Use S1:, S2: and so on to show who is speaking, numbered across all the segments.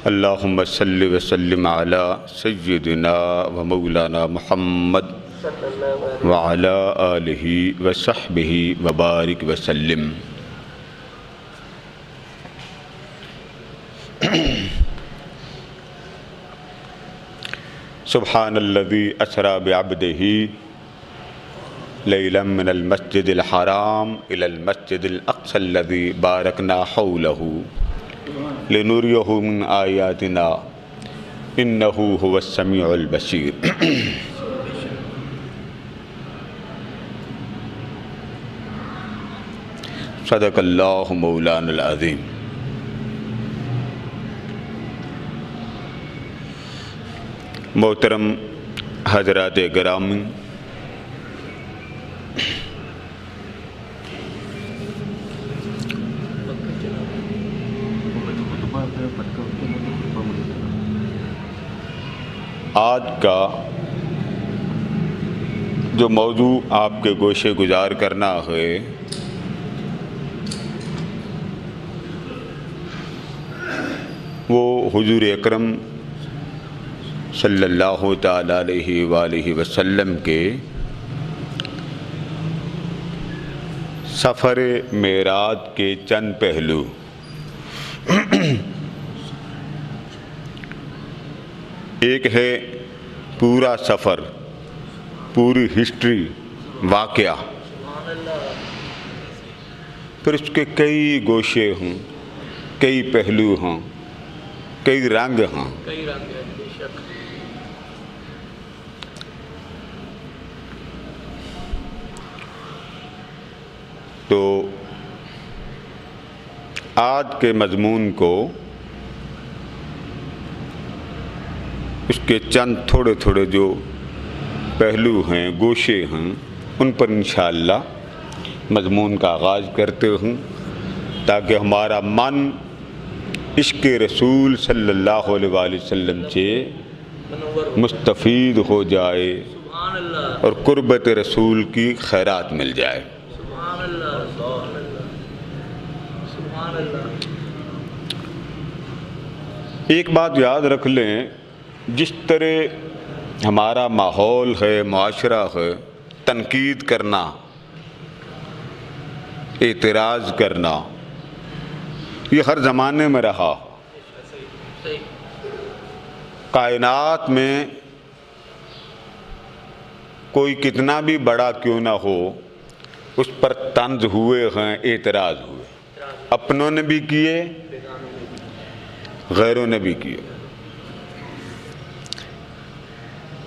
S1: اللہم صلی وسلم علی سیدنا و مولانا محمد وعلی آلہ وصحبہ وبارک وسلم۔ سبحان الذی اسری بعبدہ لیلا من المسجد الحرام الی المسجد الاقصی الذی بارکنا حولہ لنریہ من آیاتنا انہ هو السمیع البصیر۔ صدق اللہ مولانا العظیم۔ محترم حضرات گرامی، آج کا جو موضوع آپ کے گوشے گزار کرنا ہے وہ حضور اکرم صلی اللہ تعالیٰ علیہ وآلہ وسلم کے سفر معراج کے چند پہلو۔ ایک ہے پورا سفر، پوری ہسٹری، واقعہ، پھر اس کے کئی گوشے ہوں، کئی پہلو ہوں، کئی رنگ ہوں۔ تو آج کے مضمون کو اس کے چند تھوڑے تھوڑے جو پہلو ہیں، گوشے ہیں، ان پر انشاءاللہ مضمون کا آغاز کرتے ہوں تاکہ ہمارا من عشق رسول صلی اللہ علیہ وآلہ وسلم سے مستفید ہو جائے اور قربت رسول کی خیرات مل جائے۔ ایک بات یاد رکھ لیں، جس طرح ہمارا ماحول ہے، معاشرہ ہے، تنقید کرنا، اعتراض کرنا، یہ ہر زمانے میں رہا۔ کائنات میں کوئی کتنا بھی بڑا کیوں نہ ہو، اس پر طنز ہوئے ہیں، اعتراض ہوئے، اپنوں نے بھی کیے، غیروں نے بھی کیے۔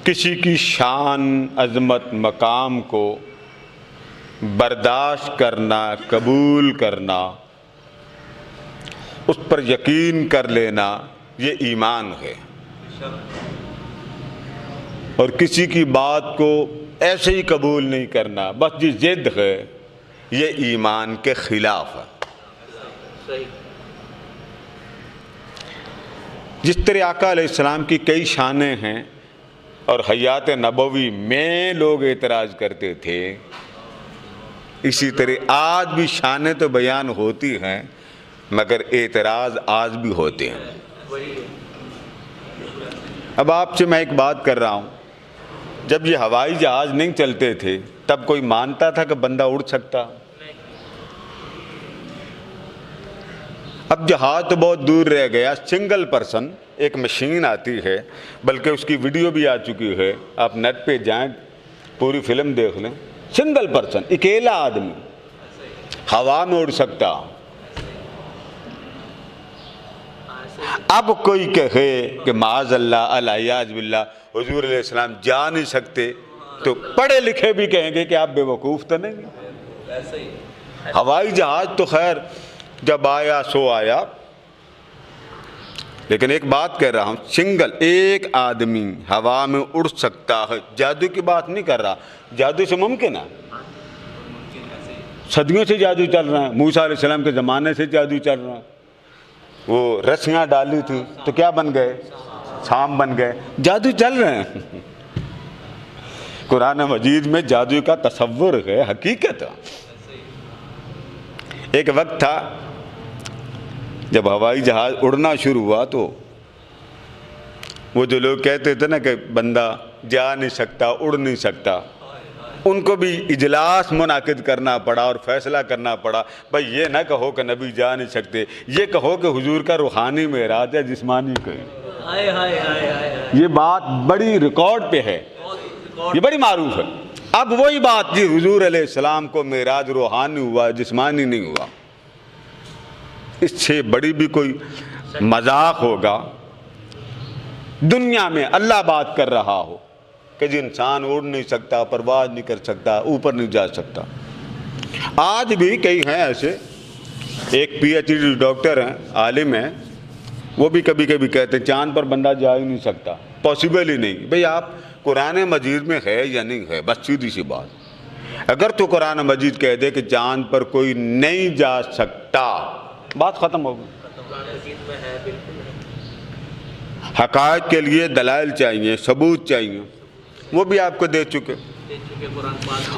S1: کسی کی شان، عظمت، مقام کو برداشت کرنا، قبول کرنا، اس پر یقین کر لینا، یہ ایمان ہے۔ اور کسی کی بات کو ایسے ہی قبول نہیں کرنا، بس یہ ضد ہے، یہ ایمان کے خلاف ہے۔ جس طرح آقا علیہ السلام کی کئی شانیں ہیں اور حیات نبوی میں لوگ اعتراض کرتے تھے، اسی طرح آج بھی شانیں تو بیان ہوتی ہیں مگر اعتراض آج بھی ہوتے ہیں۔ اب آپ سے میں ایک بات کر رہا ہوں، جب یہ ہوائی جہاز نہیں چلتے تھے تب کوئی مانتا تھا کہ بندہ اڑ سکتا؟ اب جہاز تو بہت دور رہ گیا، سنگل پرسن ایک مشین آتی ہے، بلکہ اس کی ویڈیو بھی آ چکی ہے، آپ نیٹ پہ جائیں پوری فلم دیکھ لیں، سنگل پرسن، اکیلا آدمی ہوا میں اڑ سکتا۔ اب کوئی کہے کہ معاذ اللہ، العیاذ باللہ، حضور علیہ السلام جا نہیں سکتے، تو پڑھے لکھے بھی کہیں گے کہ آپ بے وقوف تو نہیں۔ ہوائی جہاز تو خیر جب آیا سو آیا، لیکن ایک بات کہہ رہا ہوں، سنگل ایک آدمی ہوا میں اڑ سکتا ہے۔ جادو کی بات نہیں کر رہا، جادو سے ممکن ہے، صدیوں سے جادو چل رہا ہے، موسیٰ علیہ السلام کے زمانے سے جادو چل رہا ہے۔ وہ رسیاں ڈالی تھی تو کیا بن گئے؟ سانپ بن گئے، جادو چل رہے ہیں۔ قرآن مجید میں جادو کا تصور ہے، حقیقت۔ ایک وقت تھا جب ہوائی جہاز اڑنا شروع ہوا تو وہ جو لوگ کہتے تھے نا کہ بندہ جا نہیں سکتا، اڑ نہیں سکتا، ان کو بھی اجلاس منعقد کرنا پڑا اور فیصلہ کرنا پڑا، بھائی یہ نہ کہو کہ نبی جا نہیں سکتے، یہ کہو کہ حضور کا روحانی معراج ہے، جسمانی کہیں۔ یہ بات بڑی ریکارڈ پہ ہے، یہ بڑی معروف ہے۔ اب وہی بات جی حضور علیہ السلام کو معراج روحانی ہوا، جسمانی نہیں ہوا، اس سے بڑی بھی کوئی مذاق ہوگا دنیا میں اللہ بات کر رہا ہو کہ جی انسان اڑ نہیں سکتا، پرواز نہیں کر سکتا، اوپر نہیں جا سکتا۔ آج بھی کئی ہیں ایسے، ایک پی ایچ ڈی ڈاکٹر ہیں، عالم ہیں، وہ بھی کبھی کبھی کہتے ہیں چاند پر بندہ جا ہی نہیں سکتا، پاسبل ہی نہیں۔ بھئی آپ قرآن مجید میں ہے یا نہیں ہے، بس سیدھی سی بات۔ اگر تو قرآن مجید کہہ دے کہ چاند پر کوئی نہیں جا سکتا، بات ختم ہو گئی۔ حقائق کے لیے دلائل چاہیے، ثبوت چاہیے، وہ بھی آپ کو دے چکے۔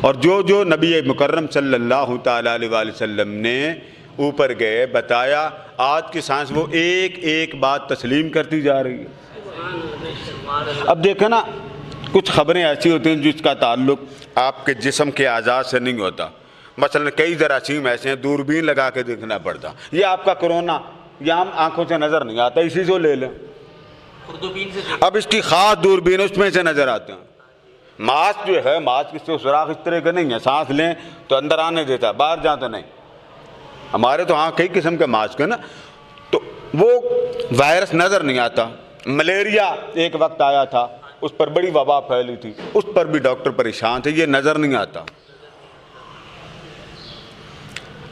S1: اور جو نبی مکرم صلی اللہ تعالیٰ علیہ وسلم نے اوپر گئے بتایا، آج کی سائنس وہ ایک ایک بات تسلیم کرتی جا رہی ہے۔ اب دیکھیں نا، کچھ خبریں ایسی ہوتی ہیں جس کا تعلق آپ کے جسم کے اعضاء سے نہیں ہوتا، مثلا کئی جراثیم ایسے ہیں دوربین لگا کے دیکھنا پڑتا، یہ آپ کا کرونا یہ ہم آنکھوں سے نظر نہیں آتا، اسی سے لے لیں، اب اس کی خاص دوربین اس میں سے نظر آتے ہیں۔ ماسک جو ہے، ماسک سے سوراخ اس طرح کا نہیں ہے، سانس لیں تو اندر آنے دیتا ہے، باہر جاں تو نہیں۔ ہمارے تو ہاں کئی قسم کے ماسک ہیں نا، تو وہ وائرس نظر نہیں آتا۔ ملیریا ایک وقت آیا تھا، اس پر بڑی وبا پھیلی تھی، اس پر بھی ڈاکٹر پریشان تھے، یہ نظر نہیں آتا۔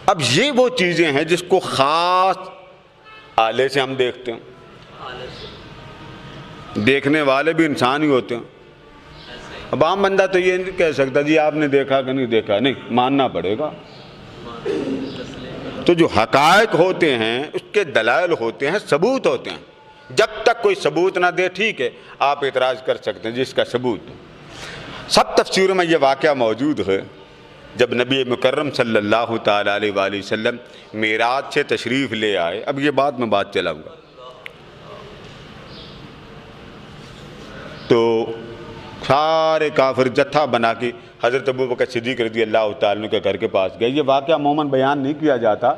S1: اب یہ وہ چیزیں ہیں جس کو خاص آلے سے ہم دیکھتے ہیں، دیکھنے والے بھی انسان ہی ہوتے ہیں۔ اب عام بندہ تو یہ نہیں کہہ سکتا جی آپ نے دیکھا کہ نہیں دیکھا، نہیں، ماننا پڑے گا۔ تو جو حقائق ہوتے ہیں اس کے دلائل ہوتے ہیں، ثبوت ہوتے ہیں۔ جب تک کوئی ثبوت نہ دے ٹھیک ہے، آپ اعتراض کر سکتے ہیں جس کا ثبوت۔ سب تفسیروں میں یہ واقعہ موجود ہے، جب نبی مکرم صلی اللہ تعالیٰ علیہ وآلہ وسلم معراج سے تشریف لے آئے۔ اب یہ بات میں بات چلاؤں گا، تو سارے کافر جتھا بنا کے حضرت ابوبکر صدیق رضی اللہ تعالیٰ عنہ کے گھر کے پاس گئے۔ یہ واقعہ عموماً بیان نہیں کیا جاتا،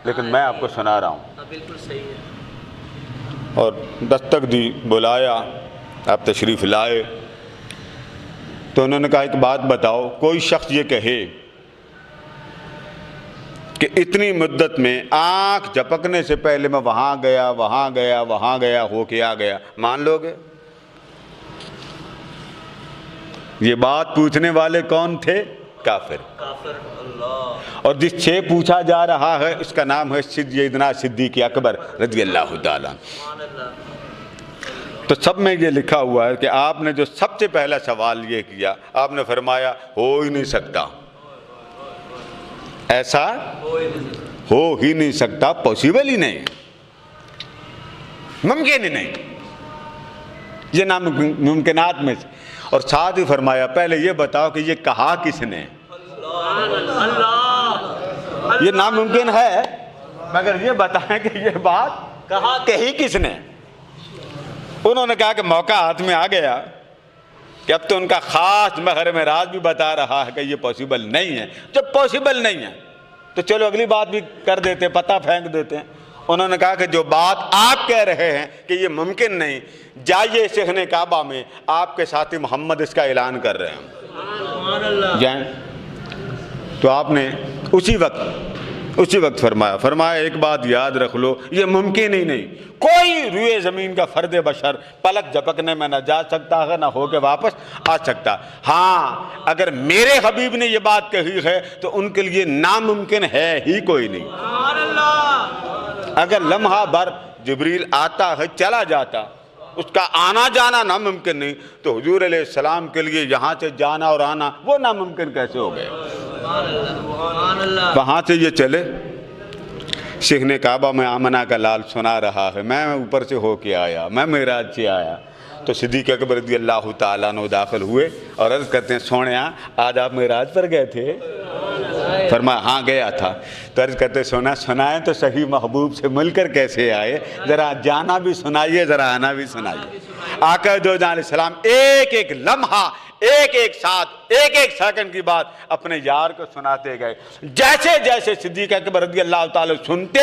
S1: لیکن میں آپ کو سنا رہا ہوں۔
S2: بالکل صحیح ہے۔
S1: اور دستک دی، بلایا، آپ تشریف لائے، تو انہوں نے کہا ایک بات بتاؤ، کوئی شخص یہ کہے کہ اتنی مدت میں آنکھ جھپکنے سے پہلے میں وہاں گیا وہاں گیا وہاں گیا ہو کے آ گیا، مان لو گے؟ یہ بات پوچھنے والے کون تھے؟ کافر۔ اللہ۔ اور جس سے پوچھا جا رہا ہے اس کا نام ہے سیدنا صدیق اکبر رضی اللہ تعالیٰ۔ تو سب میں یہ لکھا ہوا ہے کہ آپ نے جو سب سے پہلا سوال یہ کیا، آپ نے فرمایا ہو ہی نہیں سکتا، ایسا ہو ہی نہیں سکتا، پاسبل ہی نہیں، ممکن ہی نہیں، یہ ناممکنات میں سے۔ اور ساتھ ہی فرمایا پہلے یہ بتاؤ کہ یہ کہا کس نے؟ یہ ناممکن ہے مگر یہ بتائیں کہ یہ بات کہی کس نے؟ انہوں نے کہا کہ موقع ہاتھ میں آ گیا کہ اب تو ان کا خاص مظہر معراج بھی بتا رہا ہے کہ یہ پاسبل نہیں ہے۔ جب پاسبل نہیں ہے تو چلو اگلی بات بھی کر دیتے، پتہ پھینک دیتے ہیں۔ انہوں نے کہا کہ جو بات آپ کہہ رہے ہیں کہ یہ ممکن نہیں، جائیے صحن کعبہ میں، آپ کے ساتھی محمد اس کا اعلان کر رہے ہیں، جائیں۔ تو آپ نے اسی وقت فرمایا ایک بات یاد رکھ لو، یہ ممکن ہی نہیں، کوئی روئے زمین کا فرد بشر پلک جھپکنے میں نہ جا سکتا ہے، نہ ہو کے واپس آ سکتا۔ ہاں اگر میرے حبیب نے یہ بات کہی ہے تو ان کے لیے ناممکن ہے ہی کوئی نہیں۔ اگر لمحہ بھر جبریل آتا ہے چلا جاتا، اس کا آنا جانا ناممکن نہیں، تو حضور علیہ السلام کے لیے یہاں سے جانا اور آنا وہ ناممکن کیسے ہو گئے؟ وہاں سے یہ چلے، صحن کعبہ میں آمنہ کا لال سنا رہا ہے، میں اوپر سے ہو کے آیا، میں معراج سے آیا۔ تو صدیق اکبر رضی اللہ تعالیٰ عنہ داخل ہوئے اور عرض کرتے ہیں سونیا آج آپ معراج پر گئے تھے؟ فرمایا ہاں گیا تھا۔ تو عرض کرتے سنائیں تو صحیح محبوب سے مل کر کیسے آئے، ذرا جانا بھی سنائیے، ذرا آنا بھی سنائیے۔ آقا دو جہاں علیہ السلام ایک ایک لمحہ، ایک ایک ساتھ، ایک ایک سیکنڈ کی بات اپنے یار کو سناتے گئے. جیسے جیسے صدیق اکبر رضی اللہ تعالی سنتے،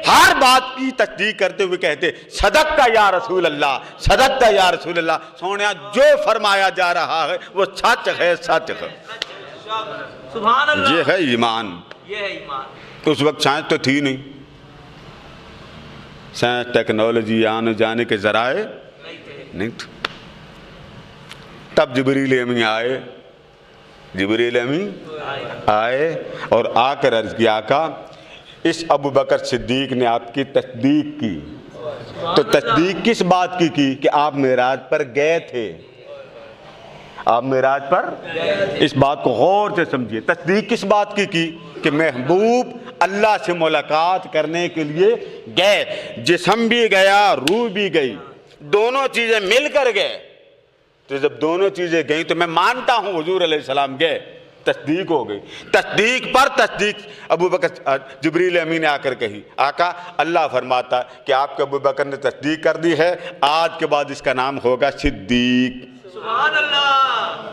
S1: ہر بات کی تصدیق کرتے ہوئے کہتے صدقت یا رسول اللہ، صدقت یا رسول اللہ. سونیا جو فرمایا جا رہا ہے وہ سچ ہے، سچ ہے.
S2: سبحان اللہ.
S1: یہ ہے ایمان.
S2: یہ ہے ایمان.
S1: اس وقت سائنس تو تھی نہیں، سائنس ٹیکنالوجی آنے جانے کے ذرائع نہیں تھے. تب جبریل امین آئے، جبریل امین آئے اور آ کر عرض کیا آقا اس ابو بکر صدیق نے آپ کی تصدیق کی. تو تصدیق کس بات کی کہ آپ معراج پر گئے تھے. آپ معراج پر اس بات کو غور سے سمجھیے. تصدیق کس بات کی کہ محبوب اللہ سے ملاقات کرنے کے لیے گئے. جسم بھی گیا، روح بھی گئی، دونوں چیزیں مل کر گئے. تو جب دونوں چیزیں گئیں تو میں مانتا ہوں حضور علیہ السلام گئے، تصدیق ہو گئی. تصدیق پر تصدیق ابو بکر جبریل امین نے آ کر کہی آقا اللہ فرماتا ہے کہ آپ کے ابو بکر نے تصدیق کر دی ہے، آج کے بعد اس کا نام ہوگا صدیق.
S2: سبحان اللہ.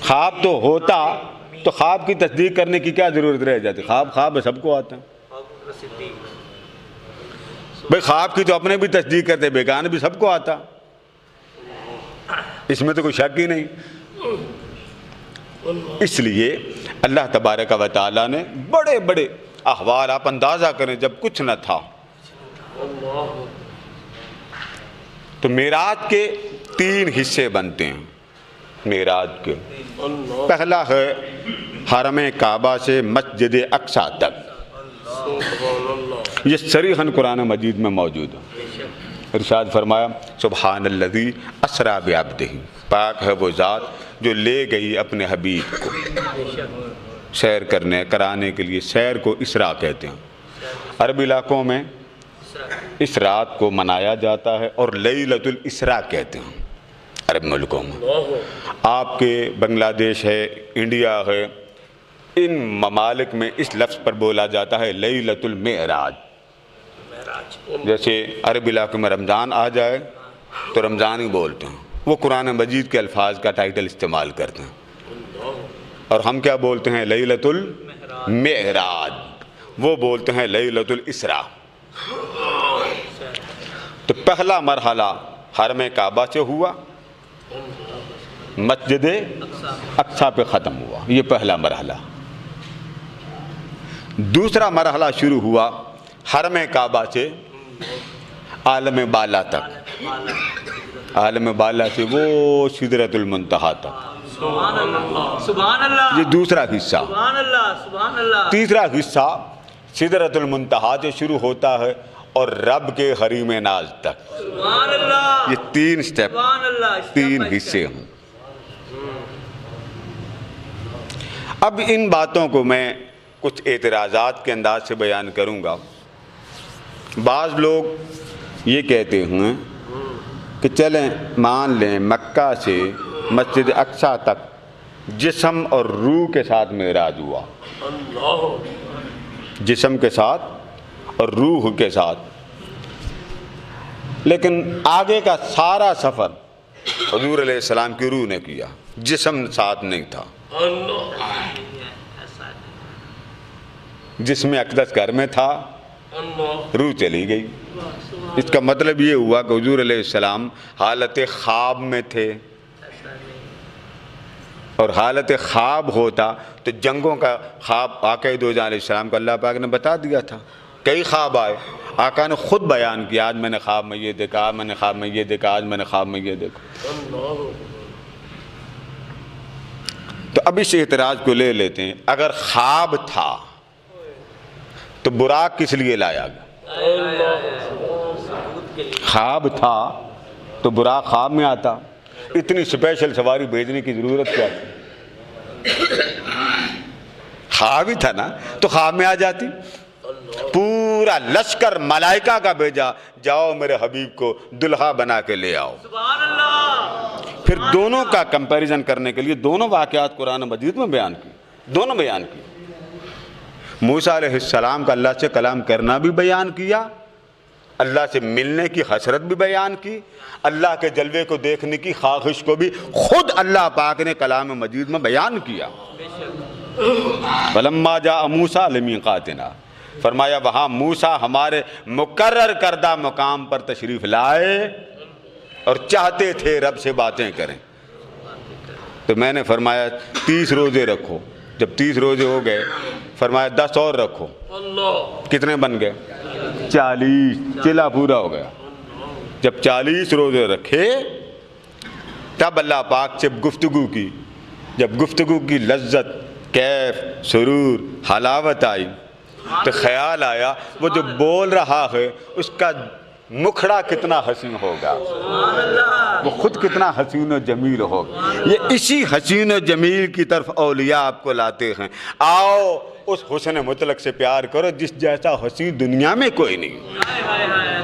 S1: خواب تو ہوتا تو خواب کی تصدیق کرنے کی کیا ضرورت رہ جاتی. خواب سب کو آتا ہے بھئی. خواب کی تو اپنے بھی تصدیق کرتے، بیگانے بھی سب کو آتا، اس میں تو کوئی شک ہی نہیں. اس لیے اللہ تبارک و تعالیٰ نے بڑے بڑے احوال، آپ اندازہ کریں جب کچھ نہ تھا تو معراج کے 3 حصے بنتے ہیں. معراج کے پہلا ہے حرم کعبہ سے مسجد اقصیٰ تک. یہ صریحاً قرآن مجید میں موجود ہے. ارشاد فرمایا سبحان الذی اسریٰ بعبدہ، پاک ہے وہ ذات جو لے گئی اپنے حبیب کو سیر کرانے کے لیے. سیر کو اسراء کہتے ہیں. عرب علاقوں میں اس رات کو منایا جاتا ہے اور لیلۃ الاسراء کہتے ہیں عرب ملکوں میں. آپ کے بنگلہ دیش ہے، انڈیا ہے، ان ممالک میں اس لفظ پر بولا جاتا ہے لیلۃ المعراج. جیسے عرب علاقے میں رمضان آ جائے تو رمضان ہی بولتے ہیں، وہ قرآن مجید کے الفاظ کا ٹائٹل استعمال کرتے ہیں. اور ہم کیا بولتے ہیں؟ لیلۃ المعراج. وہ بولتے ہیں لیلۃ الاسراء. تو پہلا مرحلہ حرم کعبہ سے ہوا، مسجد اقصیٰ پہ ختم ہوا. یہ پہلا مرحلہ. دوسرا مرحلہ شروع ہوا حرم کعبہ سے عالم بالا تک. عالم بالا سے وہ سدرۃ المنتہا تک.
S2: سبحان اللہ. سبحان اللہ.
S1: یہ دوسرا حصہ.
S2: سبحان اللہ. سبحان اللہ.
S1: تیسرا حصہ سدرۃ المنتہا سے شروع ہوتا ہے اور رب کے حریم ناز تک.
S2: سبحان اللہ.
S1: یہ 3 سٹیپ،
S2: سبحان اللہ.
S1: 3 حصے ہیں. اب ان باتوں کو میں کچھ اعتراضات کے انداز سے بیان کروں گا. بعض لوگ یہ کہتے ہیں کہ چلیں مان لیں مکہ سے مسجد اقصیٰ تک جسم اور روح کے ساتھ معراج ہوا، جسم کے ساتھ اور روح کے ساتھ، لیکن آگے کا سارا سفر حضور علیہ السلام کی روح نے کیا، جسم ساتھ نہیں تھا. جسم اقدس گھر میں تھا، روح چلی گئی. اس کا مطلب یہ ہوا کہ حضور علیہ السلام حالت خواب میں تھے، اور حالت خواب ہوتا تو جنگوں کا خواب آقا دو جہاں علیہ السلام کو اللہ پاک نے بتا دیا تھا. کئی خواب آئے، آقا نے خود بیان کیا، آج میں نے خواب میں یہ دیکھا، آج میں نے خواب میں یہ دیکھا، آج میں نے خواب میں یہ دیکھا. تو اب اس اعتراض کو لے لیتے ہیں. اگر خواب تھا تو براق کس لیے لایا گیا؟ خواب تھا تو براق خواب میں آتا. اتنی اسپیشل سواری بھیجنے کی ضرورت کیا تھی؟ خواب ہی تھا نا تو خواب میں آ جاتی. پورا لشکر ملائکہ کا بھیجا، جاؤ میرے حبیب کو دلہا بنا کے لے آؤ.
S2: سبحان اللہ.
S1: پھر دونوں کا کمپیریزن کرنے کے لیے دونوں واقعات قرآن مجید میں بیان کی، دونوں بیان کی. موسیٰ علیہ السلام کا اللہ سے کلام کرنا بھی بیان کیا اللہ سے ملنے کی حسرت بھی بیان کی، اللہ کے جلوے کو دیکھنے کی خواہش کو بھی خود اللہ پاک نے کلام مجید میں بیان کیا۔ فلما جاء موسیٰ لمیقاتنا، فرمایا وہاں موسیٰ ہمارے مقرر کردہ مقام پر تشریف لائے اور چاہتے تھے رب سے باتیں کریں، تو میں نے فرمایا 30 روزے رکھو۔ جب 30 روزے ہو گئے فرمایا 10 اور رکھو۔ کتنے بن گئے؟ 40، چلا پورا ہو گیا۔ جب 40 روزے رکھے تب اللہ پاک سے گفتگو کی۔ جب گفتگو کی لذت، کیف، سرور، حلاوت آئی تو خیال آیا وہ جو بول رہا ہے اس کا مکھڑا کتنا حسین ہوگا، وہ خود کتنا حسین و جمیل ہوگا۔ یہ اسی حسین و جمیل کی طرف اولیاء آپ کو لاتے ہیں۔ آؤ اس حسن مطلق سے پیار کرو جس جیسا حسین دنیا میں کوئی نہیں۔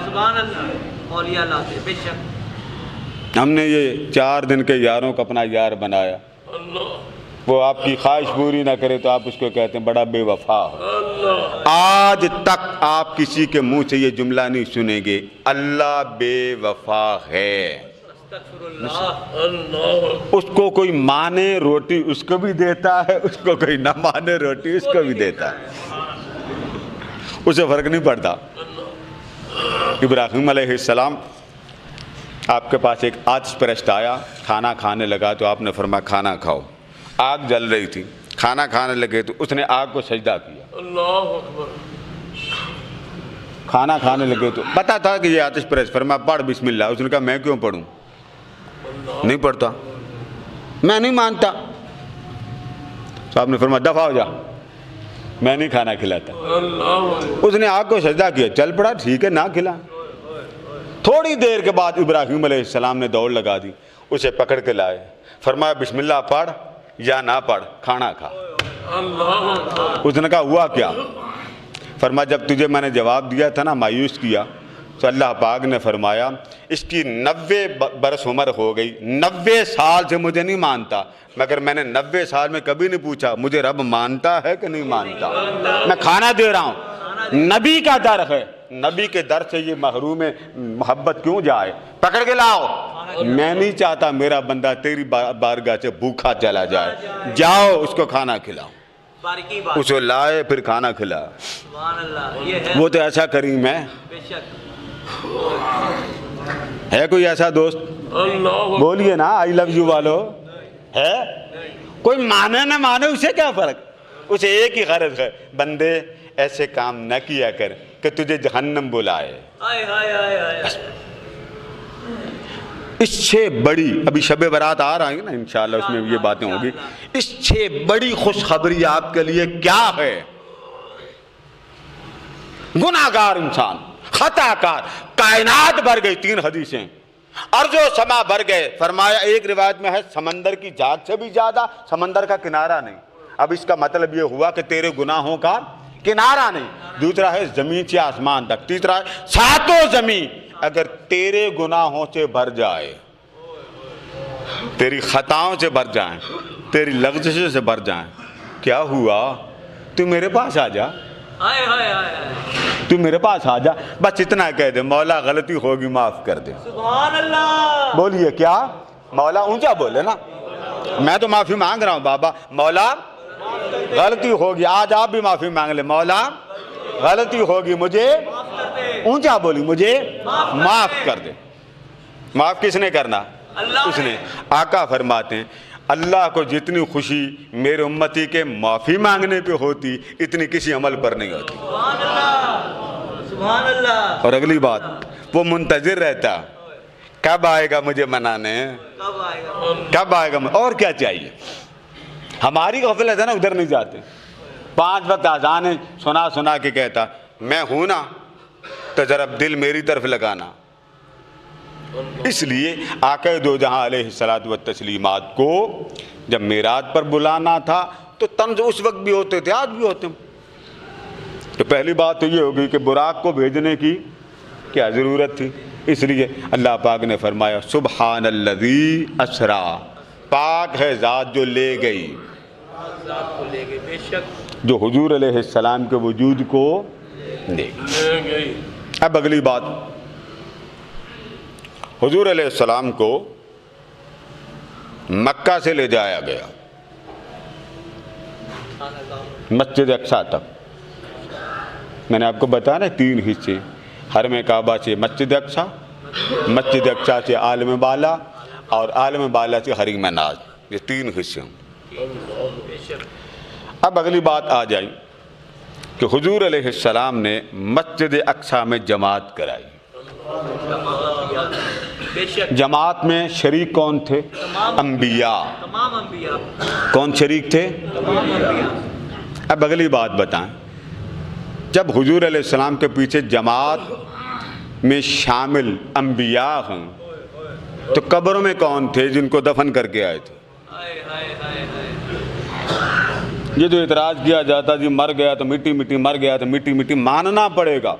S2: سبحان اللہ، اولیاء لاتے بے شک۔
S1: ہم نے یہ 4 دن کے یاروں کو اپنا یار بنایا، وہ آپ کی خواہش پوری نہ کرے تو آپ اس کو کہتے ہیں بڑا بے وفا ہو۔ آج تک آپ کسی کے منہ سے یہ جملہ نہیں سنیں گے اللہ بے وفا ہے۔ اس کو کوئی مانے روٹی اس کو بھی دیتا ہے، اس کو کوئی نہ مانے روٹی اس کو بھی دیتا ہے، اسے فرق نہیں پڑتا۔ ابراہیم علیہ السلام آپ کے پاس ایک آتش پرست آیا، کھانا کھانے لگا تو آپ نے فرمایا کھانا کھاؤ۔ آگ جل رہی تھی، کھانا کھانے لگے تو اس نے آگ کو سجدہ کیا۔ اللہ اکبر۔ کھانا کھانے لگے تو پتا تھا کہ یہ آتش پرست، فرمایا پڑھ بسم اللہ۔ اس نے کہا میں کیوں پڑھوں، نہیں پڑھتا، میں نہیں مانتا۔ تو آپ نے فرمایا دفع ہو جا، میں نہیں کھانا کھلاتا۔ اس نے آگ کو سجدہ کیا، چل پڑا، ٹھیک ہے نہ کھلا۔ تھوڑی دیر کے بعد ابراہیم علیہ السلام نے دوڑ لگا دی، اسے پکڑ کے لائے، فرمایا بسم اللہ پڑھ یا نہ پڑھ، کھانا کھا۔ اس نے کہا ہوا کیا؟ فرمایا جب تجھے میں نے جواب دیا تھا نا، مایوس کیا، تو اللہ پاک نے فرمایا اس کی 90 برس عمر ہو گئی، 90 سال سے مجھے نہیں مانتا، مگر میں نے 90 سال میں کبھی نہیں پوچھا مجھے رب مانتا ہے کہ نہیں مانتا، میں کھانا دے رہا ہوں۔ نبی کا در ہے، نبی کے در سے یہ محروم محبت کیوں جائے؟ پکڑ کے لاؤ۔ میں نہیں چاہتا میرا بندہ تیری بارگاہ سے بھوکا چلا جائے، جاؤ اس کو کھانا کھلاؤ۔ اسے لائے پھر کھانا کھلا۔ وہ تو ایسا کریم ہے۔ ہے کوئی ایسا دوست؟ بولیے نا آئی لو یو والو، ہے کوئی؟ مانے نہ مانے اسے کیا فرق، اسے ایک ہی غرض ہے بندے ایسے کام نہ کیا کر کہ تجھے جہنم بلائے۔ اس سے بڑی، ابھی شب برات آ رہا ہے نا انشاءاللہ، اس میں یہ باتیں ہوگی، اس سے بڑی خوشخبری آپ کے لیے کیا ہے؟ گناہگار انسان، خطا کار، کائنات بھر گئی، 3 حدیثیں، ارض و سما بھر گئے۔ فرمایا ایک روایت میں ہے سمندر کی جھاگ سے بھی زیادہ سمندر کا کنارہ نہیں۔ اب اس کا مطلب یہ ہوا کہ تیرے گناہوں کا کنارہ نہیں۔ دوسرا ہے زمین سے آسمان تک۔ تیسرا ہے 7 زمین اگر تیرے گناہوں سے بھر جائے، تیری خطاؤں سے بھر جائیں، تیری لغزشوں سے بھر جائیں، کیا ہوا؟ تو میرے پاس آ جا، تو میرے پاس آ جا، بس اتنا کہہ دے مولا غلطی ہوگی معاف کر دے۔
S2: سبحان اللہ۔
S1: بولیے کیا؟ مولا اونچا بولے نا، میں تو معافی مانگ رہا ہوں بابا، مولا غلطی ہوگی، آج آپ بھی معافی مانگ لیں، مولا غلطی ہوگی مجھے، اونچا بولی مجھے معاف کر دے۔ معاف کس نے کرنا؟ اس نے۔ آقا فرماتے ہیں اللہ کو جتنی خوشی میرے امتی کے معافی مانگنے پہ ہوتی اتنی کسی عمل پر نہیں ہوتی۔
S2: سبحان اللہ، سبحان اللہ۔
S1: اور اگلی بات، وہ منتظر رہتا کب آئے گا مجھے منانے، کب آئے گا، اور کیا چاہیے؟ ہماری غفلت ہے نا، ادھر نہیں جاتے۔ 5 وقت اذانیں سنا سنا کے کہتا میں ہوں نا، تو ذرا دل میری طرف لگانا۔ اس لیے آقا دو جہاں علیہ الصلوۃ والتسلیمات کو جب معراج پر بلانا تھا تو طنز اس وقت بھی ہوتے تھے، آج بھی ہوتے ہیں۔ تو پہلی بات تو یہ ہوگی کہ براق کو بھیجنے کی کیا ضرورت تھی؟ اس لیے اللہ پاک نے فرمایا سبحان الذی اسرا، پاک ہے ذات جو لے گئی،
S2: بے شک
S1: جو حضور علیہ السلام کے وجود کو لے گئی۔ اب اگلی بات، حضور علیہ السلام کو مکہ سے لے جایا گیا مسجد اقصی تک. میں نے آپ کو بتایا نا 3 حصے، حرم کعبہ سے مسجد اقصی، مسجد اقصی سے عالم بالا، اور عالم بالا سے حریم ناز. یہ 3 حصے ہیں. اب اگلی بات آ جائے کہ حضور علیہ السلام نے مسجد اقصی میں جماعت کرائی. جماعت میں شریک کون تھے؟ انبیاء.
S2: تمام انبیاء.
S1: کون شریک تھے؟ اب اگلی بات بتائیں، جب حضور علیہ السلام کے پیچھے جماعت میں شامل انبیاء ہیں تو قبروں میں کون تھے جن کو دفن کر کے آئے تھے؟ یہ جو اعتراض کیا جاتا جی مر گیا تو مٹی مٹی، مر گیا تو مٹی مٹی، ماننا پڑے گا.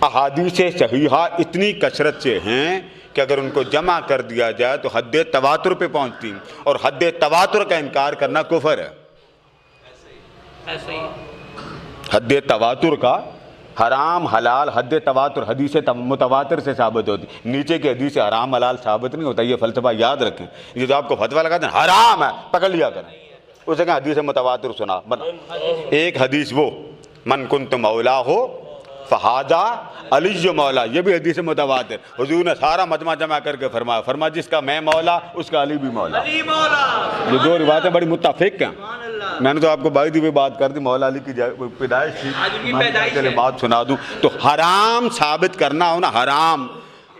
S1: احادیث صحیحہ اتنی کثرت سے ہیں کہ اگر ان کو جمع کر دیا جائے تو حد تواتر پہ پہنچتی، اور حد تواتر کا انکار کرنا کفر ہے. حد تواتر کا حرام حلال، حد تواتر حدیث متواتر سے ثابت ہوتی. نیچے کی حدیث سے حرام حلال ثابت نہیں ہوتا. یہ فلسفہ یاد رکھیں. یہ جو آپ کو فتویٰ لگاتے ہیں حرام ہے، پکڑ لیا کریں. اسے کہیں حدیث متواتر سنا. ایک حدیث وہ من کنت مولا ہو فہذا علی مولا، یہ بھی حدیث متواتر. حضور نے سارا مجمع جمع کر کے فرمایا جس کا میں مولا اس کا علی بھی مولا. یہ 2 روایتیں بڑی متفق ہیں. میں نے تو آپ کو بائی دی بات کر دی، مولا علی کی پیدائش تھی، چلے بات سنا دوں. تو حرام ثابت کرنا ہو نا، حرام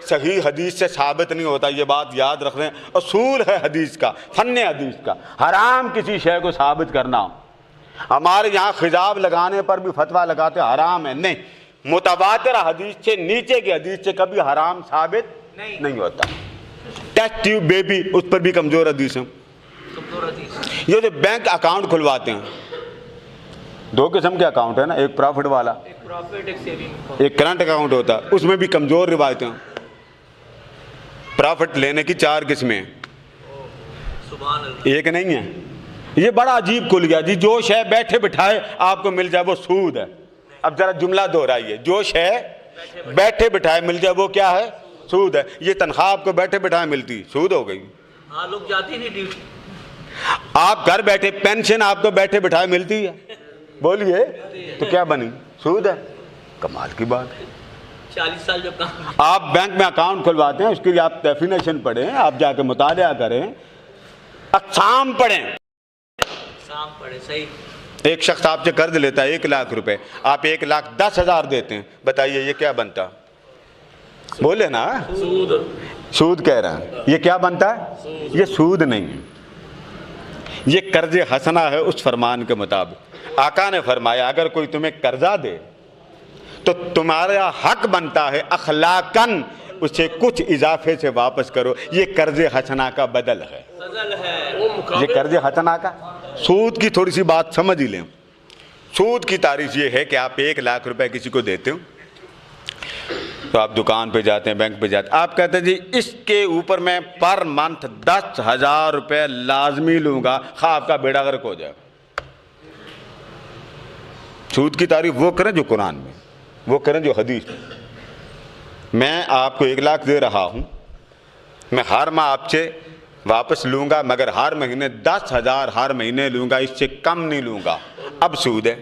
S1: صحیح حدیث سے ثابت نہیں ہوتا. یہ بات یاد رکھ رہے ہیں. اصول ہے حدیث کا، فن حدیث کا. حرام کسی شے کو ثابت کرنا ہو، ہمارے یہاں خضاب لگانے پر بھی فتویٰ لگاتے حرام ہے. نہیں، متواتر حدیث سے، نیچے کی حدیث سے کبھی حرام ثابت نہیں ہوتا. ٹیسٹ ٹیوب بیبی، اس پر بھی کمزور حدیث ہیں. یہ جو بینک اکاؤنٹ کھلواتے ہیں، 2 قسم کے اکاؤنٹ ہے نا، ایک پرافٹ والا، ایک کرنٹ اکاؤنٹ ہوتا ہے. اس میں بھی کمزور روایتیں. پرافٹ لینے کی 4 قسمیں، ایک نہیں ہے. یہ بڑا عجیب کھل گیا جی، جو شے بیٹھے بٹھائے آپ کو مل جائے وہ سود ہے. اب ذرا جملہ دہرائیے، جو شے بیٹھے بٹھائے مل جائے وہ کیا ہے؟ سود ہے. یہ تنخواہ آپ کو بیٹھے بٹھائے ملتی، سود ہو گئی.
S2: لوگ جاتے نہیں ڈیوٹی.
S1: آپ گھر بیٹھے پینشن آپ کو بیٹھے بٹھائے ملتی ہے، بولیے تو کیا بنی؟ سود ہے. کمال کی بات ہے.
S2: 40 سال جو کام.
S1: آپ بینک میں اکاؤنٹ کھلواتے ہیں، اس کے لیے آپ ڈیفینیشن پڑھیں، آپ جا کے مطالعہ کریں، اقسام پڑھیں.
S2: صحیح.
S1: ایک شخص آپ سے قرض لیتا ہے 1 لاکھ روپے، آپ 1,10,000 دیتے ہیں. بتائیے یہ کیا بنتا؟ بولے نا، سود کہہ رہا ہے. یہ کیا بنتا ہے؟ یہ سود نہیں ہے، یہ قرض حسنہ ہے اس فرمان کے مطابق. آقا نے فرمایا اگر کوئی تمہیں قرضہ دے تو تمہارا حق بنتا ہے اخلاقاً اسے کچھ اضافے سے واپس کرو. یہ قرض حسنہ کا بدل ہے. یہ قرض حسنہ کا. سود کی تھوڑی سی بات سمجھ ہی لیں. سود کی تعریف یہ ہے کہ آپ 1 لاکھ روپے کسی کو دیتے ہو تو آپ دکان پہ جاتے ہیں، بینک پہ جاتے ہیں، آپ کہتے ہیں جی اس کے اوپر میں پر منتھ 10,000 روپے لازمی لوں گا، خواہ آپ کا بیڑا غرق ہو جائے. سود کی تعریف وہ کریں جو قرآن میں، وہ کریں جو حدیث میں. میں آپ کو 1 لاکھ دے رہا ہوں، میں ہر ماہ آپ سے واپس لوں گا، مگر ہر مہینے 10,000 ہر مہینے لوں گا، اس سے کم نہیں لوں گا. اب سود ہے.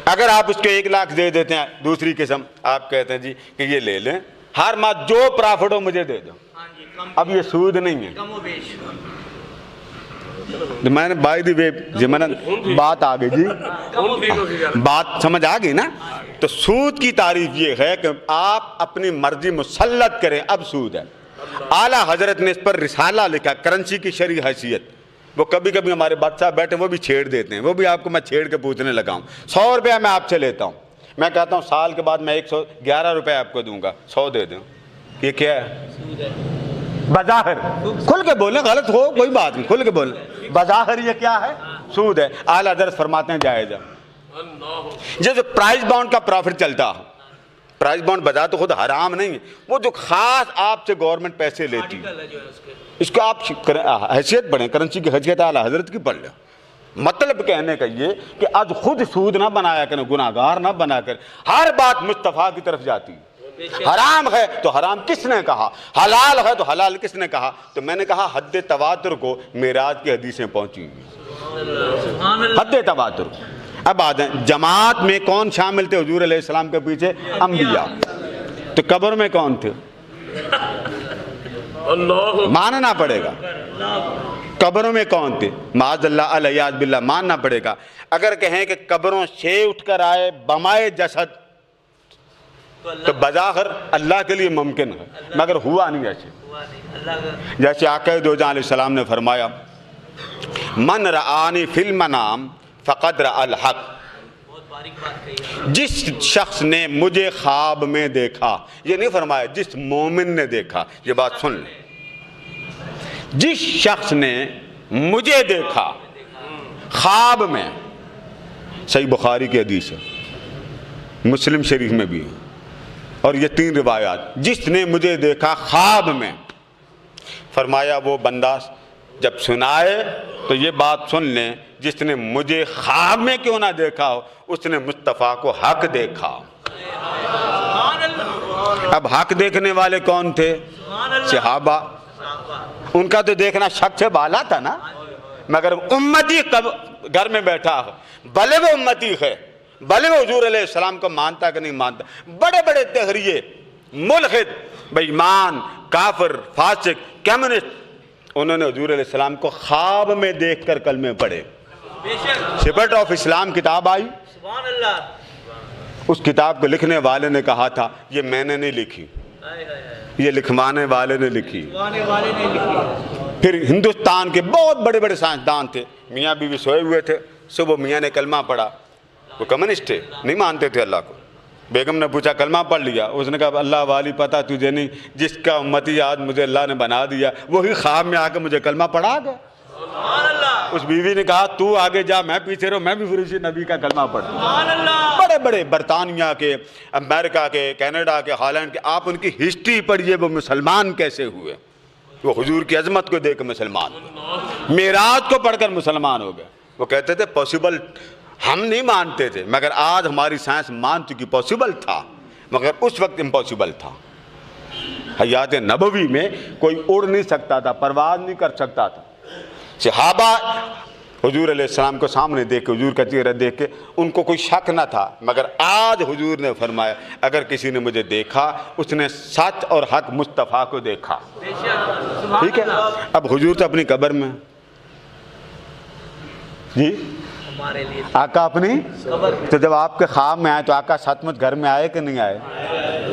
S1: اگر آپ اس کو 1 لاکھ دے دیتے ہیں، دوسری قسم آپ کہتے ہیں جی کہ یہ لے لیں، ہر ماہ جو پرافٹ ہو مجھے دے دو. اب یہ سود نہیں ہے. میں نے بائی دی وے بات آ گئی جی، بات سمجھ آ گئی نا. تو سود کی تعریف یہ ہے کہ آپ اپنی مرضی مسلط کریں. اب سود ہے. اعلیٰ حضرت نے اس پر رسالہ لکھا، کرنسی کی شرعی حیثیت. وہ کبھی کبھی ہمارے بادشاہ بیٹھے وہ بھی چھیڑ دیتے ہیں، وہ بھی آپ کو میں چھیڑ کے پوچھنے لگا ہوں. 100 روپیہ میں آپ سے لیتا ہوں، میں کہتا ہوں سال کے بعد میں 111 روپے آپ کو دوں گا، 100 دے دوں. یہ کیا ہے؟ بظاہر کھل کے بولیں، غلط ہو کوئی بات نہیں، کھل کے بولیں. بظاہر یہ کیا ہے؟ سود ہے. اعلیٰ حضرت فرماتے ہیں جائز ہے. جیسے پرائز بانڈ کا پروفٹ چلتا ہے، پرائز بانڈ بذات خود حرام نہیں ہے، وہ جو خاص آپ سے گورنمنٹ پیسے لیتی ہے، اس کو آپ حیثیت پڑھیں، کرنسی کی حیثیت اعلیٰ حضرت کی پڑھ لیں. مطلب کہنے کا یہ کہ آج خود سود نہ بنایا کریں، گناہگار نہ بنا کر، ہر بات مصطفیٰ کی طرف جاتی ہے۔ حرام ہے تو حرام کس نے کہا، حلال ہے تو حلال کس نے کہا؟ تو میں نے کہا حد تواتر کو معراج کی حدیثیں پہنچی ہوئی، حد تواتر۔ اب آ جائیں، جماعت میں کون شامل تھے حضور علیہ السلام کے پیچھے؟ انبیاء۔ تو قبر میں کون تھے؟ ماننا پڑے گا۔ قبروں میں کون تھے؟ معاذ اللہ الیاذ باللہ، ماننا پڑے گا۔ اگر کہیں کہ قبروں سے اٹھ کر آئے بمائے جسد تو بظاہر اللہ کے لیے ممکن ہے، مگر ہوا نہیں ایسے۔ جیسے آقا دو جہاں علیہ السلام نے فرمایا من رآنی فی المنام فقد رأى الحق، جس شخص نے مجھے خواب میں دیکھا، یہ نہیں فرمایا جس مومن نے دیکھا، یہ بات سن لیں، جس شخص نے مجھے دیکھا خواب میں، صحیح بخاری کی حدیث ہے، مسلم شریف میں بھی ہے، اور یہ 3 روایات، جس نے مجھے دیکھا خواب میں، فرمایا وہ بندہ جب سنائے تو یہ بات سن لیں، جس نے مجھے خواب میں کیوں نہ دیکھا ہو، اس نے مصطفیٰ کو حق دیکھا۔ اب حق دیکھنے والے کون تھے؟ صحابہ۔ ان کا تو دیکھنا شک سے بالا تھا نا، مگر امتی گھر میں بیٹھا ہے، بھلے وہ امتی ہے، بھلے وہ حضور علیہ السلام کو مانتا کہ نہیں مانتا، بڑے بڑے دہریے، ملحد، بے ایمان، کافر، فاسق، کمیونسٹ، انہوں نے حضور علیہ السلام کو خواب میں دیکھ کر کلمے پڑھے۔ سپرٹ آف اسلام کتاب آئی، اس کتاب کو لکھنے والے نے کہا تھا یہ میں نے نہیں لکھی، یہ لکھوانے والے نے لکھی۔ پھر ہندوستان کے بہت بڑے بڑے سائنسدان تھے، میاں بیوی سوئے ہوئے تھے، صبح میاں نے کلمہ پڑھا، وہ کمیونسٹ تھے، نہیں مانتے تھے اللہ کو۔ بیگم نے پوچھا کلمہ پڑھ لیا؟ اس نے کہا اللہ والی پتہ تجھے نہیں، جس کا امتی آج مجھے اللہ نے بنا دیا وہی خواب میں آ کے مجھے کلمہ پڑھا گیا۔ اس بیوی نے کہا تو آگے جا، میں پیچھے رہو، میں بھی پھر اسی نبی کا کلمہ پڑھوں۔ بڑے بڑے برطانیہ کے، امریکہ کے، کینیڈا کے، ہالینڈ کے، آپ ان کی ہسٹری پڑھیے، وہ مسلمان کیسے ہوئے، وہ حضور کی عظمت کو دیکھ کر مسلمان ہوئے، معراج کو پڑھ کر مسلمان ہو گئے۔ وہ کہتے تھے پاسبل، ہم نہیں مانتے تھے، مگر آج ہماری سائنس مان چکی پاسبل تھا، مگر اس وقت امپاسبل تھا۔ حیات نبوی میں کوئی اڑ نہیں سکتا تھا، پرواز نہیں کر سکتا تھا۔ صحابہ حضور علیہ السلام کو سامنے دیکھ کے، حضور کا چہرہ دیکھ کے ان کو کوئی شک نہ تھا، مگر آج حضور نے فرمایا اگر کسی نے مجھے دیکھا اس نے سچ اور حق مصطفیٰ کو دیکھا۔ ٹھیک ہے، اب حضور تو اپنی قبر میں، جی آقا اپنی، تو جب آپ کے خواب میں آئے تو آقا سچ مچ گھر میں آئے کہ نہیں آئے؟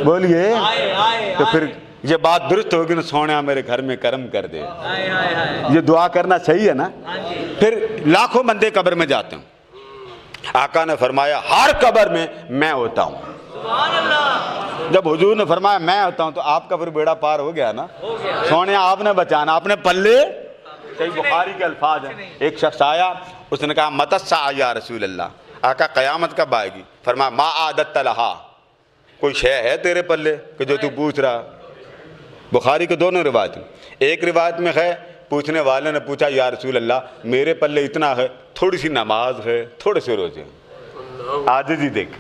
S1: بولیے۔ تو پھر یہ بات درست ہوگی نا، سونے میرے گھر میں کرم کر دے، یہ دعا کرنا صحیح ہے نا۔ پھر لاکھوں بندے قبر میں جاتے ہیں، آقا نے فرمایا ہر قبر میں ہوتا ہوں۔ جب حضور نے فرمایا میں ہوتا ہوں تو آپ کا پھر بیڑا پار ہو گیا نا، سونے آپ نے بچانا، اپنے پلے۔ صحیح بخاری کے الفاظ ہیں، ایک شخص آیا، اس نے کہا متی الساعہ یا رسول اللہ، آقا قیامت کب آئے گی؟ فرمایا ما عادت لہا، کوئی شے ہے تیرے پلے کہ جو تو پوچھ رہا؟ بخاری کے دونوں روایت ہیں، ایک روایت میں ہے پوچھنے والے نے پوچھا یا رسول اللہ میرے پلے اتنا ہے، تھوڑی سی نماز ہے، تھوڑے سے روزے۔ عاجزی دیکھ،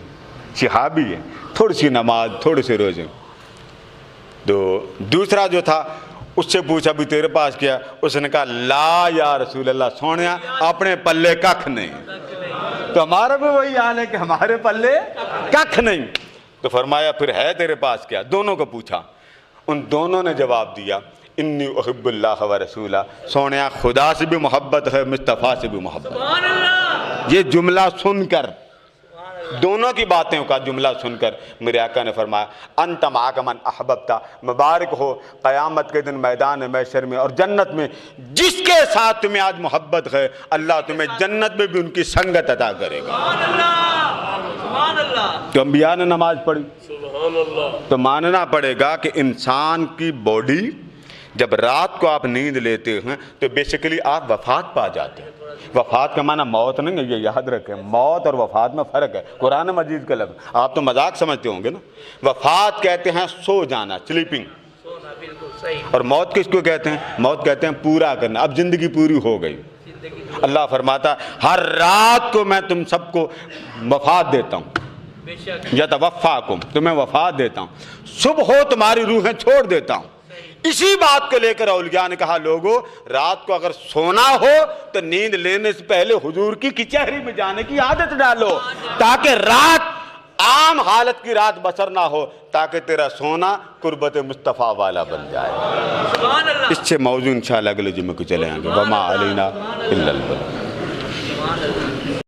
S1: صحابی ہے، تھوڑی سی نماز، تھوڑے سے روزے۔ تو دوسرا جو تھا اس سے پوچھا بھی تیرے پاس کیا؟ اس نے کہا لا یا رسول اللہ، سونیا اپنے پلے ککھ نہیں۔ تو ہمارا بھی وہی حال ہے کہ ہمارے پلے ککھ نہیں۔ تو فرمایا پھر ہے تیرے پاس کیا؟ دونوں کو پوچھا، ان دونوں نے جواب دیا انی احب اللہ و رسولہ، سونیا خدا سے بھی محبت ہے، مصطفیٰ سے بھی محبت۔ یہ جملہ سن کر، دونوں کی باتیں کا جملہ سن کر میرے آقا نے فرمایا انت معک من احببتا، مبارک ہو قیامت کے دن میدان محشر میں اور جنت میں جس کے ساتھ تمہیں آج محبت ہے، اللہ تمہیں جنت میں بھی ان کی سنگت عطا کرے گا۔ تو انبیاء نے نماز پڑھی، تو ماننا پڑے گا کہ انسان کی باڈی جب رات کو آپ نیند لیتے ہیں تو بیسیکلی آپ وفات پا جاتے ہیں۔ وفات کا معنی موت نہیں ہے، یہ یاد رکھیں، موت اور وفات میں فرق ہے، قرآن مجید کا لفظ، آپ تو مذاق سمجھتے ہوں گے نا۔ وفات کہتے ہیں سو جانا، سلیپنگ، اور موت کس کو کہتے ہیں؟ موت کہتے ہیں پورا کرنا، اب زندگی پوری ہو گئی، اللہ فرماتا ہے ہر رات کو میں تم سب کو وفات دیتا ہوں،
S2: بے شک
S1: یتوفاکم، تمہیں وفات دیتا ہوں، صبح ہو تمہاری روحیں چھوڑ دیتا ہوں۔ اسی بات کو لے کر اولیاء نے کہا لوگوں رات کو اگر سونا ہو تو نیند لینے سے پہلے حضور کی کچہری میں جانے کی عادت ڈالو، تاکہ رات عام حالت کی رات بسر نہ ہو، تاکہ تیرا سونا قربت مصطفیٰ والا بن جائے۔
S2: سبحان اللہ۔
S1: اس سے موضوع انشاءاللہ اگلے جمعے کو چلے آئیں گے۔ وما علینا الا البلاغ۔